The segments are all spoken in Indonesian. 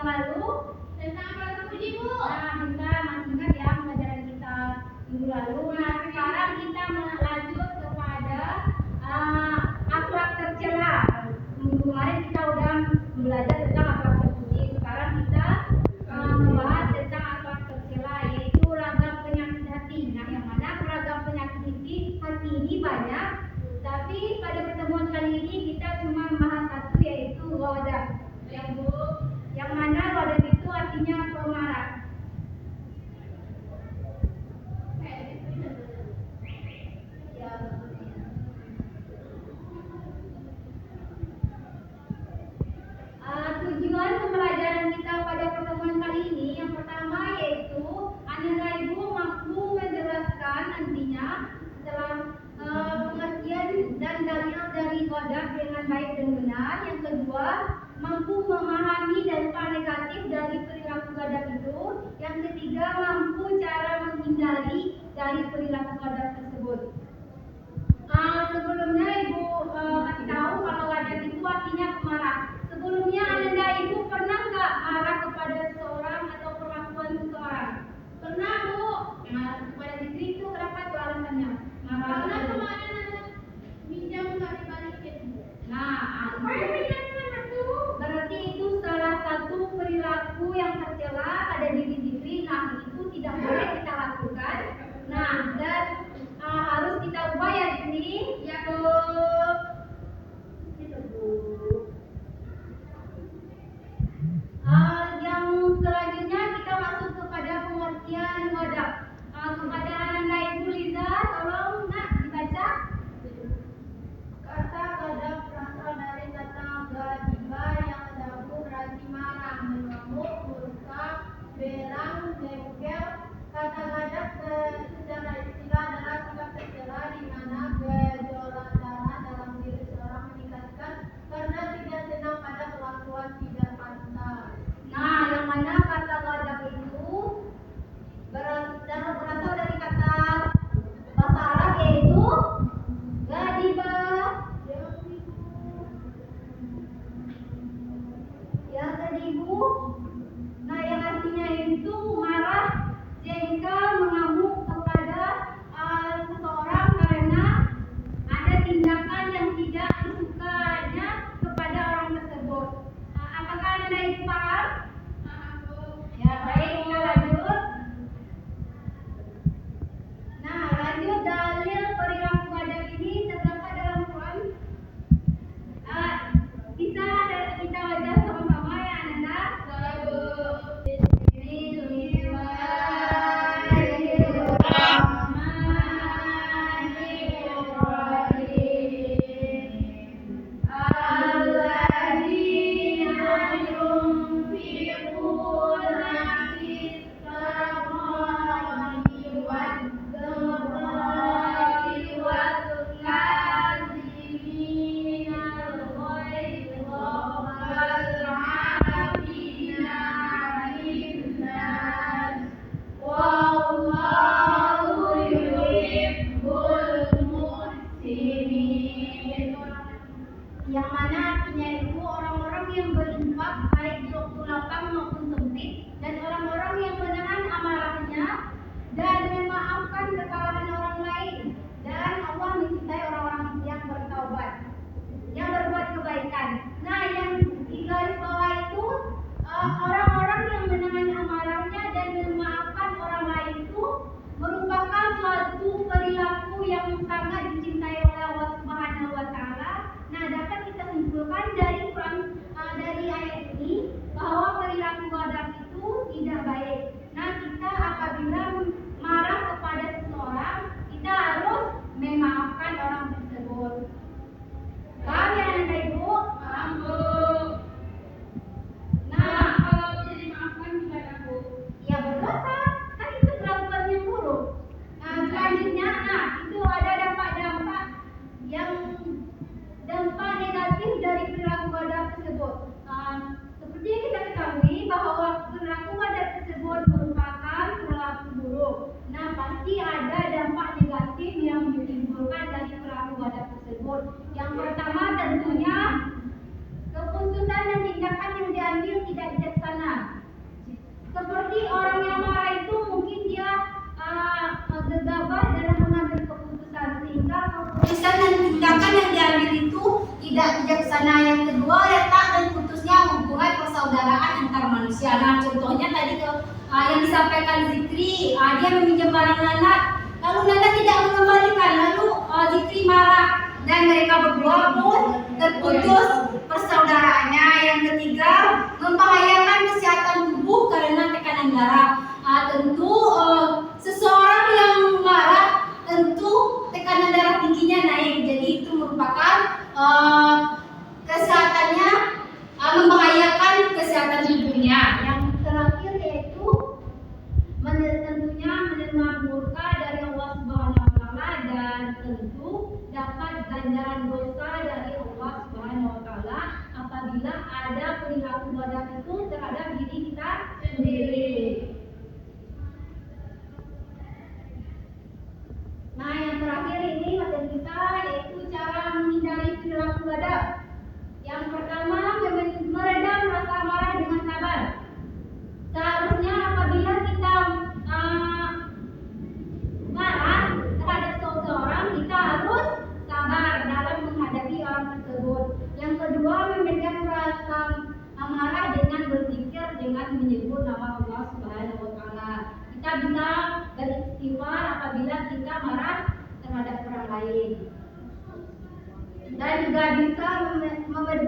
lalu tentang apa terpuji, Bu? Nah, kita masih ingat ya pelajaran kita minggu lalu. Nah, sekarang kita lanjut kepada akhlak tercela. Minggu kemarin kita udah belajar tentang akhlak terpuji. Sekarang kita membahas tentang akhlak tercela, yaitu ragam penyakit hati. Nah, yang mana ragam penyakit hati ini banyak, tapi pada pertemuan kali ini kita cuma membahas satu, yaitu wadah. Yang mana wadah itu artinya pemarah. Tujuan pembelajaran kita pada pertemuan kali ini yang pertama yaitu Ananda Ibu mampu menjelaskan nantinya setelah pengertian dan dalil dari wadah dengan baik dan benar. Yang kedua, mampu memahami dampak negatif dari perilaku gadap itu. Yang ketiga, mampu cara menghindari dari perilaku gadap tersebut. Sebelumnya Ibu kasih tahu kalau gadap itu artinya pemarah. Sebelumnya Ananda Ibu pernah nggak marah kepada seseorang atau perlakuan seseorang? Pernah, Bu. Nah, kepada diri itu kenapa tuh alasannya? Karena kemarin ada minjam nggak dibalikin. Nah, berarti itu salah satu perilaku yang tercela pada diri sendiri. Nah, itu tidak boleh kita lakukan. Nah, dan harus kita ubah ya di sini. Ya, Bu. Itu, Bu. Yang selanjutnya kita masuk kepada pengertian wadah. Kepada Ananda Ibu Liza, tolong nak dibaca. Kata gadap berasal dari kata gadiba yang dagu berarti marah, mengamuk, murka, berang, jengkel. Kata gadap secara istilah adalah sikap tercela di mana gejolak darah dalam diri seorang meningkatkan karena tidak senang pada kelakuan tidak pantas. Nah, yang mana kata gadap itu berasal dari kata bahasa Arab yaitu gadiba. Ya, gadibu. Nah, yang artinya itu tidak bijaksana. Yang kedua, retak dan putusnya hubungan persaudaraan antar manusia. Nah, contohnya tadi yang disampaikan Zikri, dia meminjam barang Nana, lalu Nana tidak mengembalikan, lalu Zikri marah dan mereka berdua pun terputus persaudaraannya. Yang ketiga, membahayakan kesehatan tubuh karena tekanan darah. Tentu seseorang yang marah tentu tekanan darah tingginya naik, jadi itu merupakan kesehatannya membahayakan kesehatan tubuhnya. Yang terakhir yaitu tentunya menerima murka dari Allah Subhanahu wa taala dan tentu dapat ganjaran dosa dari Allah Subhanahu wa taala apabila ada perilaku badan itu terhadap diri kita sendiri. Nah, yang terakhir ini materi kita yaitu cara menghindari perilaku gadap. Yang pertama, meredam rasa marah dengan sabar. Seharusnya apabila kita marah terhadap seseorang, kita harus sabar dalam menghadapi orang tersebut. Yang kedua, memegang rasa marah dengan berzikir, dengan menyebut nama Allah Subhanahu wa taala. Kita bisa beristighfar apabila kita marah terhadap orang lain. Dan juga bisa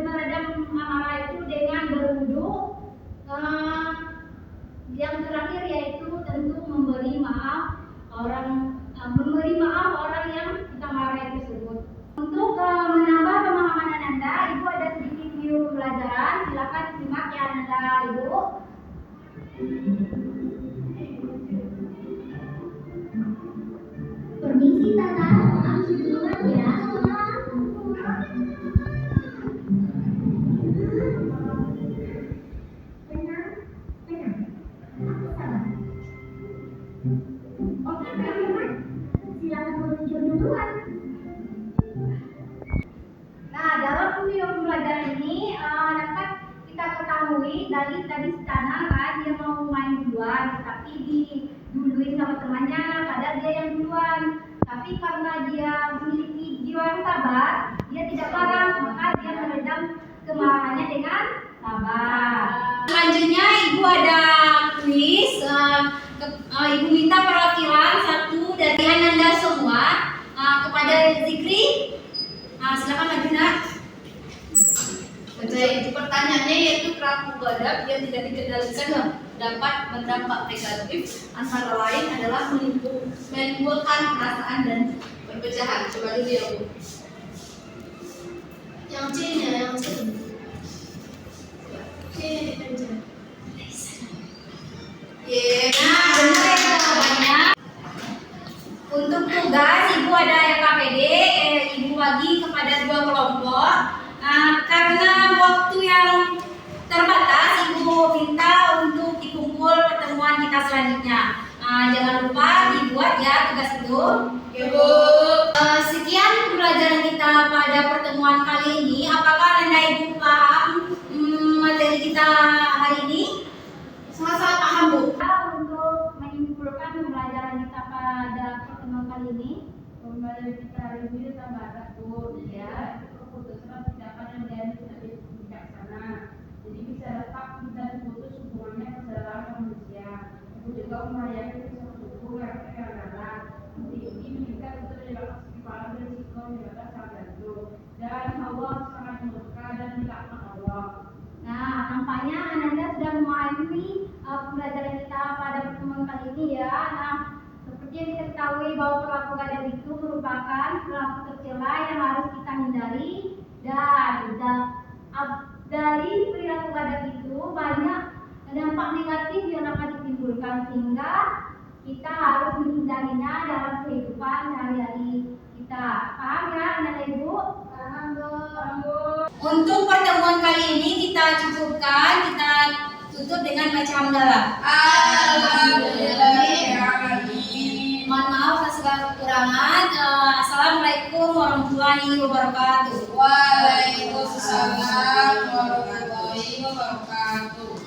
meredam marah itu dengan berwudu. Yang terakhir yaitu tentu memberi maaf orang yang kita marahi tersebut. Untuk menambah pemahaman Ananda, Ibu ada sedikit video pelajaran. Silakan simak ya Ananda, Ibu. Permisi Tata, aku duluan ya. Tenang. Aku sabar. Oke, teman-teman. Silakan meluncur duluan. Nah, dalam video pembelajaran ini dapat kita ketahui dari tadi Stana kan dia mau main duluan, tapi diduluin sama temannya, padahal dia yang duluan. Tapi karena dia memiliki jiwa yang sabar, dia tidak marah, maka dia meredam kemarahannya dengan sabar. Selanjutnya Ibu ada kuis. Ibu minta perwakilan satu dari Ananda semua kepada Zikri. Silakan maju nak. Baik, pertanyaannya yaitu perilaku gadap yang tidak dikendalikan dapat berdampak negatif, antara lain adalah menimbulkan perasaan dan perpecahan. Coba dulu ya Bu. Yang C nya, yang C. C nya dikerja. Nah, benar ya jawabannya. Untuk tugas Ibu ada KPD, Ibu bagi kepada 2 kelompok. Karena waktu yang terbatas, Ibu minta untuk dikumpul pertemuan kita selanjutnya. Jangan lupa dibuat ya tugas itu. Ya Bu. Sekian pembelajaran kita pada pertemuan kali ini. Apakah Anda Ibu paham materi kita hari ini? Sangat-sangat paham Bu. Untuk menyimpulkan pembelajaran kita pada pertemuan kali ini, pembelajaran kita hari ini tambah Bu ya. Keputusan tindakan yang tidak bijaksana. Jadi bisa retak dan putus hubungannya persaudaraan manusia. Itu juga membahayakan kesehatan tubuh yang adalah ini bisa terjadi kesimpulan berisiko menyebabkan sabar itu. Dan Allah sangat murka dan dilaknat Allah. Nah, nampaknya Ananda sudah memahami pembelajaran kita pada pertemuan kali ini ya. Nah, seperti yang kita ketahui bahwa perilaku gadap itu merupakan perilaku tercela yang harus kita hindari, dan dari perilaku gadap itu banyak dampak negatif yang dapat ditimbulkan, sehingga kita harus menghindarinya dalam kehidupan sehari-hari kita. Paham ya Anak Ibu? Paham Bu. Untuk pertemuan kali ini kita cukupkan, kita tutup dengan baca hamdalah. Mohon maaf atas segala kekurangan. Assalamualaikum warahmatullahi wabarakatuh. Waalaikumsalam warahmatullahi wabarakatuh.